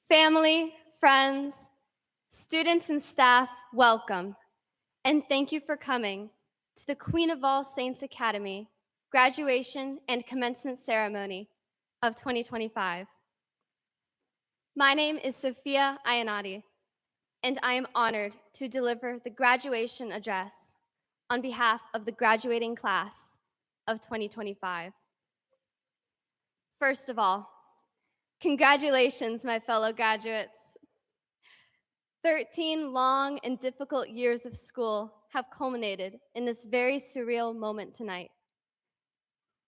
Family, friends, students, and staff, welcome, and thank you for coming to the Queen of All Saints Academy graduation and commencement ceremony of 2025. My name is Sophia, and I am honored to deliver the graduation address on behalf of the graduating class of 2025. First of all, congratulations, my fellow graduates. 13 long and difficult years of school have culminated in this very surreal moment tonight.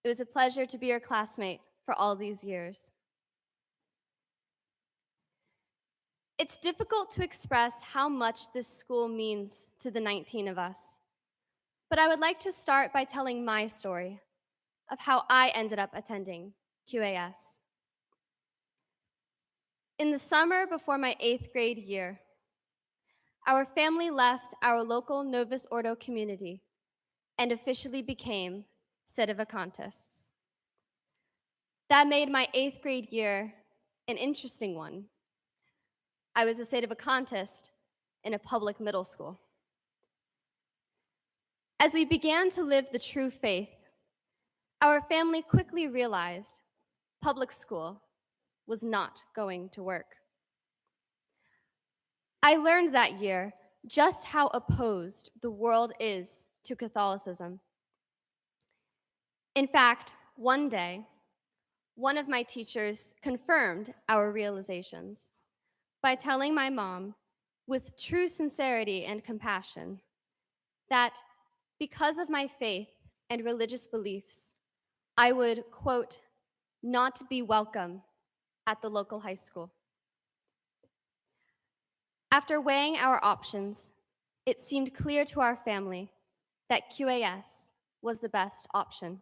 It was a pleasure to be your classmate for all these years. It's difficult to express how much this school means to the 19 of us, but I would like to start by telling my story of how I ended up attending QAS. In the summer before my 8th grade year, our family left our local Novus Ordo community and officially became sedevacantists. That made my 8th grade year an interesting one. I was a sedevacantist in a public middle school. As we began to live the true faith, our family quickly realized public school was not going to work. I learned that year just how opposed the world is to Catholicism. In fact, one day, one of my teachers confirmed our realizations by telling my mom, with true sincerity and compassion, that because of my faith and religious beliefs, I would, quote, not be welcome at the local high school. After weighing our options, it seemed clear to our family that QAS was the best option.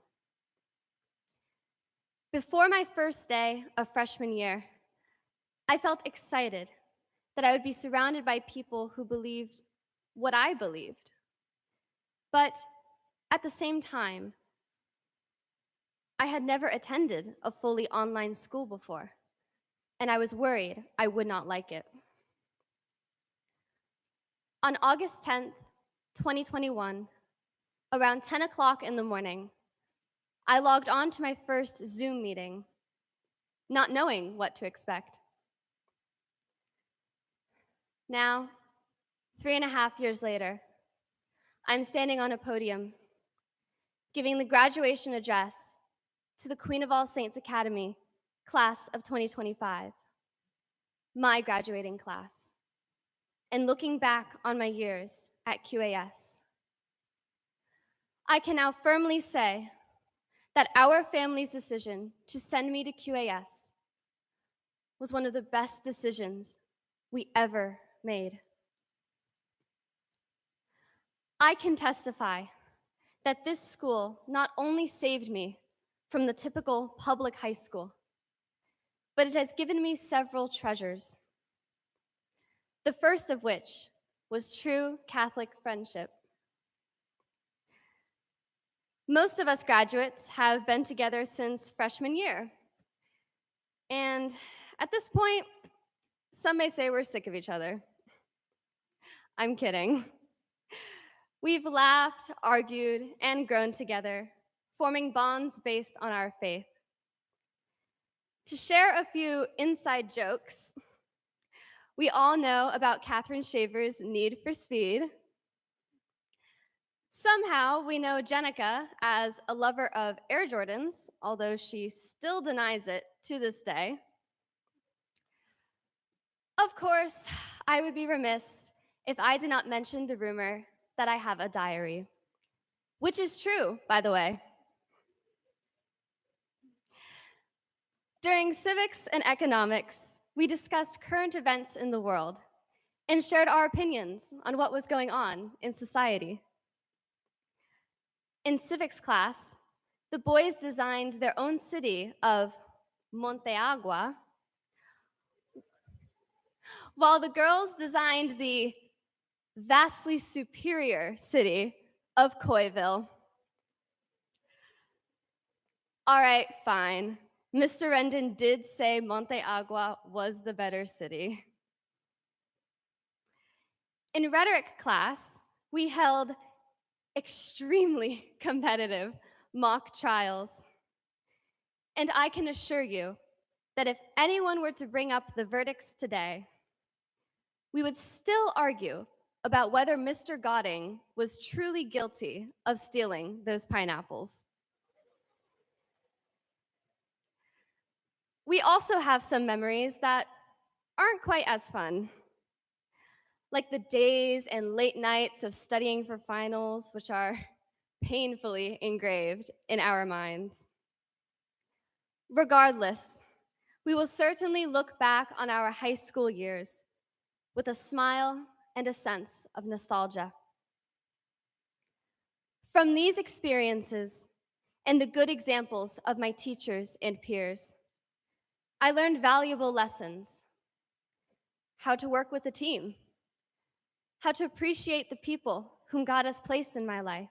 Before my first day of freshman year, I felt excited that I would be surrounded by people who believed what I believed. But at the same time, I had never attended a fully online school before, and I was worried I would not like it. On August 10th, 2021, around 10 o'clock in the morning, I logged on to my first Zoom meeting, not knowing what to expect. Now, 3.5 years later, I'm standing on a podium, giving the graduation address to the Queen of All Saints Academy, class of 2025, my graduating class, and looking back on my years at QAS. I can now firmly say that our family's decision to send me to QAS was one of the best decisions we ever made. I can testify that this school not only saved me from the typical public high school, but it has given me several treasures. The first of which was true Catholic friendship. Most of us graduates have been together since freshman year. And at this point, some may say we're sick of each other. I'm kidding. We've laughed, argued, and grown together, forming bonds based on our faith. To share a few inside jokes, we all know about Catherine Shaver's need for speed. Somehow, we know Jenica as a lover of Air Jordans, although she still denies it to this day. Of course, I would be remiss if I did not mention the rumor that I have a diary, which is true, by the way. During civics and economics, we discussed current events in the world and shared our opinions on what was going on in society. In civics class, the boys designed their own city of Monteagua, while the girls designed the vastly superior city of Coyville. All right, fine. Mr. Rendon did say Monte Agua was the better city. In rhetoric class, we held extremely competitive mock trials. And I can assure you that if anyone were to bring up the verdicts today, we would still argue about whether Mr. Godding was truly guilty of stealing those pineapples. We also have some memories that aren't quite as fun, like the days and late nights of studying for finals, which are painfully engraved in our minds. Regardless, we will certainly look back on our high school years with a smile and a sense of nostalgia. From these experiences and the good examples of my teachers and peers, I learned valuable lessons: how to work with a team, how to appreciate the people whom God has placed in my life,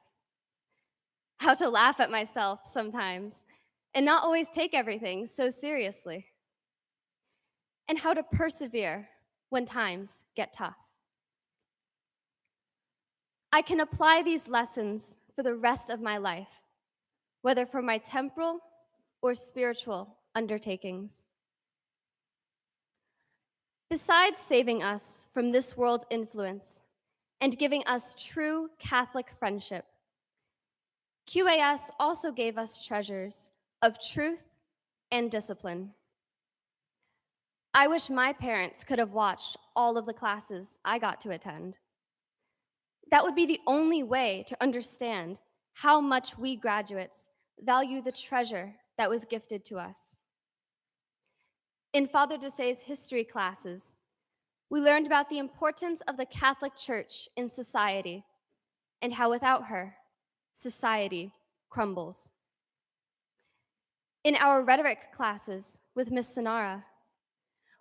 how to laugh at myself sometimes and not always take everything so seriously, and how to persevere when times get tough. I can apply these lessons for the rest of my life, whether for my temporal or spiritual undertakings. Besides saving us from this world's influence and giving us true Catholic friendship, QAS also gave us treasures of truth and discipline. I wish my parents could have watched all of the classes I got to attend. That would be the only way to understand how much we graduates value the treasure that was gifted to us. In Father Desay's history classes, we learned about the importance of the Catholic Church in society and how without her, society crumbles. In our rhetoric classes with Miss Sonara,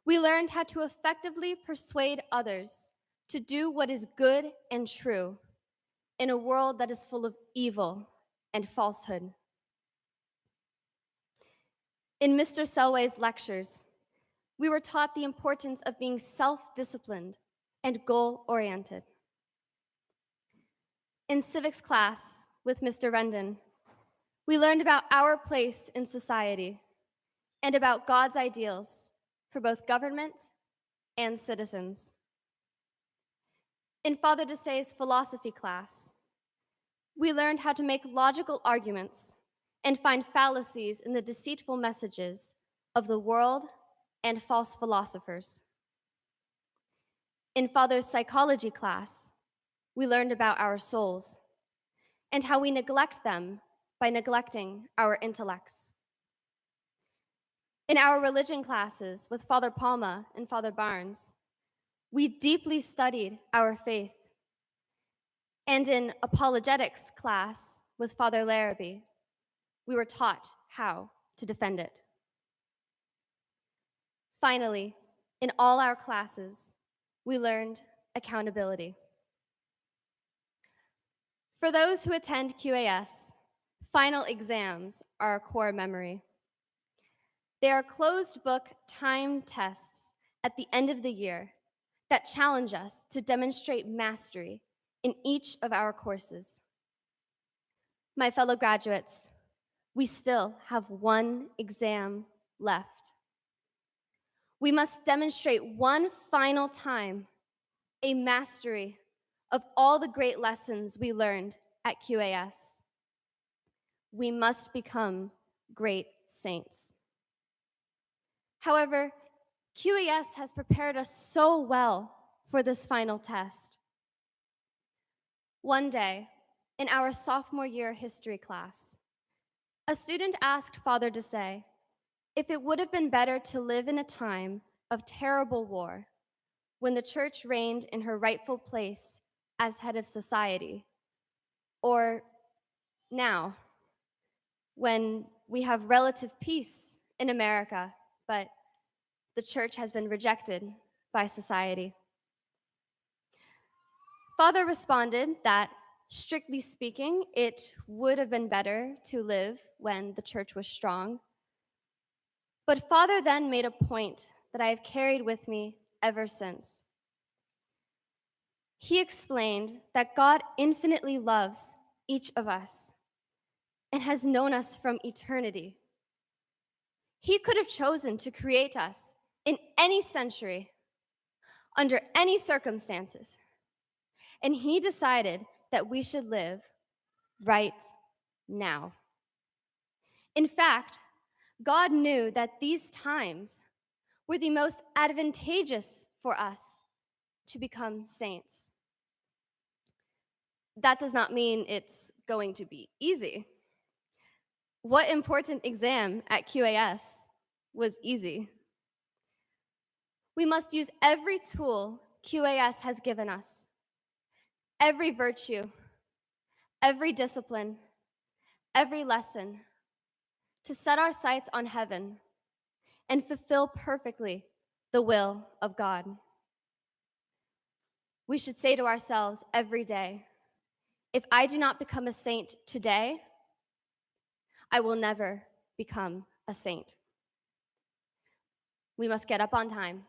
we learned how to effectively persuade others to do what is good and true in a world that is full of evil and falsehood. In Mr. Selway's lectures, we were taught the importance of being self-disciplined and goal-oriented. In civics class with Mr. Rendon, we learned about our place in society and about God's ideals for both government and citizens. In Father Desay's philosophy class, we learned how to make logical arguments and find fallacies in the deceitful messages of the world and false philosophers. In Father's psychology class, we learned about our souls and how we neglect them by neglecting our intellects. In our religion classes with Father Palma and Father Barnes, we deeply studied our faith. And in apologetics class with Father Larrabee, we were taught how to defend it. Finally, in all our classes, we learned accountability. For those who attend QAS, final exams are a core memory. They are closed book timed tests at the end of the year that challenge us to demonstrate mastery in each of our courses. My fellow graduates, we still have one exam left. We must demonstrate one final time a mastery of all the great lessons we learned at QAS. We must become great saints. However, QAS has prepared us so well for this final test. One day, in our sophomore year history class, a student asked Father Desay if it would have been better to live in a time of terrible war when the church reigned in her rightful place as head of society, or now when we have relative peace in America, but the church has been rejected by society. Father responded that, strictly speaking, it would have been better to live when the church was strong, But Father then made a point that I have carried with me ever since. He explained that God infinitely loves each of us and has known us from eternity. He could have chosen to create us in any century, under any circumstances, and he decided that we should live right now. In fact, God knew that these times were the most advantageous for us to become saints. That does not mean it's going to be easy. What important exam at QAS was easy? We must use every tool QAS has given us, every virtue, every discipline, every lesson, to set our sights on heaven and fulfill perfectly the will of God. We should say to ourselves every day, if I do not become a saint today, I will never become a saint. We must get up on time.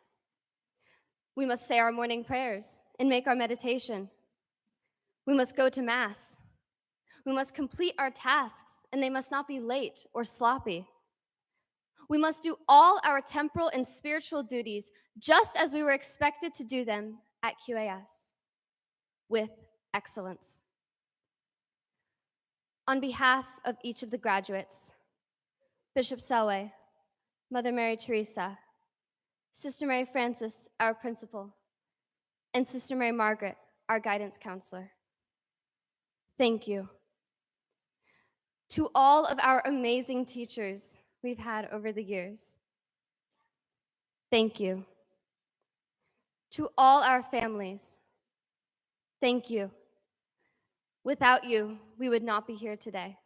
We must say our morning prayers and make our meditation. We must go to Mass. We must complete our tasks, and they must not be late or sloppy. We must do all our temporal and spiritual duties just as we were expected to do them at QAS, with excellence. On behalf of each of the graduates, Bishop Selway, Mother Mary Teresa, Sister Mary Frances, our principal, and Sister Mary Margaret, our guidance counselor, thank you. To all of our amazing teachers we've had over the years, thank you. To all our families, thank you. Without you, we would not be here today.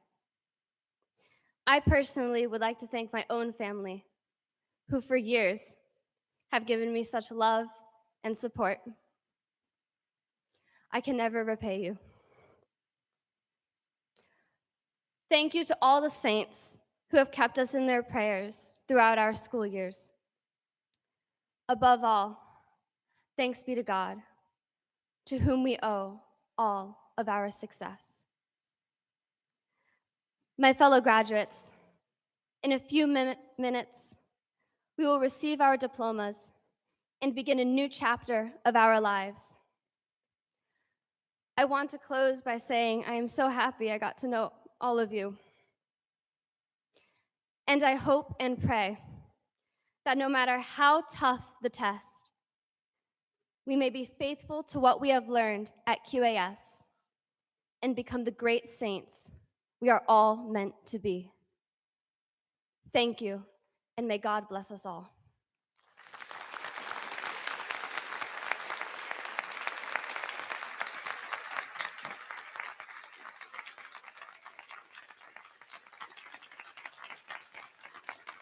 I personally would like to thank my own family, who for years have given me such love and support. I can never repay you. Thank you to all the saints who have kept us in their prayers throughout our school years. Above all, thanks be to God, to whom we owe all of our success. My fellow graduates, in a few minutes, we will receive our diplomas and begin a new chapter of our lives. I want to close by saying I am so happy I got to know all of you. And I hope and pray that no matter how tough the test, we may be faithful to what we have learned at QAS and become the great saints we are all meant to be. Thank you, and may God bless us all.